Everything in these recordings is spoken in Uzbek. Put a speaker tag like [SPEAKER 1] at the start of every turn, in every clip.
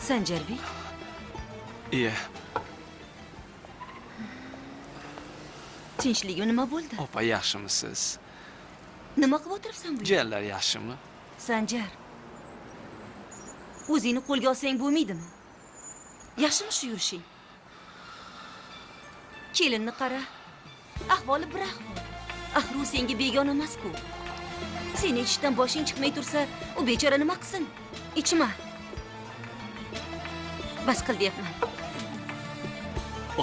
[SPEAKER 1] Sanjarbek,
[SPEAKER 2] Iya,
[SPEAKER 1] tinchligim nima bo'ldi?
[SPEAKER 2] opa yaxshimisiz?
[SPEAKER 1] Nima qilib o'tiribsan bu yerda?
[SPEAKER 2] Jiyanlar yaxshimi?
[SPEAKER 1] Sanjar, o'zingni qo'lga olsang bo'lmaydimi? Yaxshimi shu yurishing? Kelinni qara, ahvoli bir ahvol. Axir u senga begona emas-ku. Seni ichishdan boshing chiqmay tursa, u bechora nima qilsin? Ichma. Bas qil deyapman.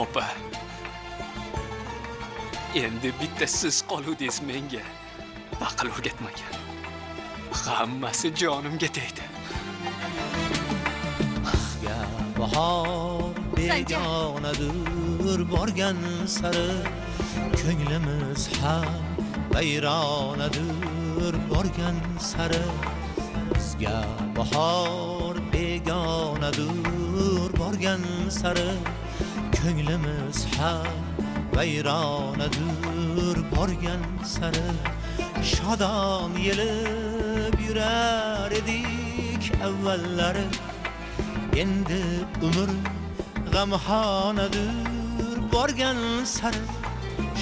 [SPEAKER 2] Opa. Endi bitta siz qoluvdingiz menga. Aql o'rgatmagan. Hammasi jonimga tegdi.
[SPEAKER 3] Bahor begonadir borgan sari ko'nglimiz ham vayronadir borgan sari bizga bahor begonadir borgan sari ko'nglimiz ham vayronadir borgan sari shodon yelib yurar edik avvallari endi umr g'amxonadir borgan sari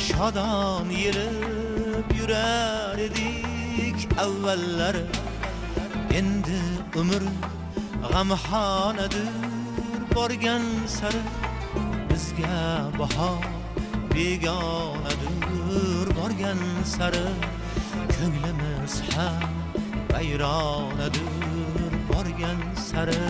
[SPEAKER 3] shodon yelib yurar edik avvallari endi umr g'amxonadir borgan sari bizga bahor begonadir borgan sari ko'nglimiz ham vayronadir borgan sari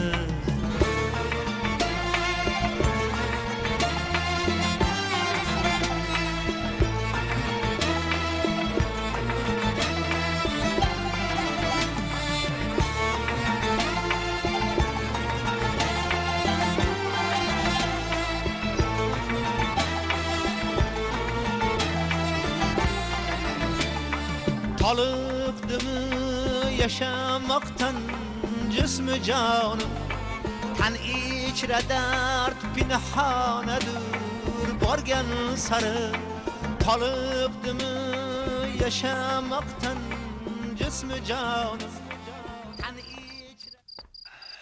[SPEAKER 3] Toliqdimi yaşamaktan cismi canım Tan içre dert pinhanadır borgan sarı Toliqdimi yaşamaktan cismi canım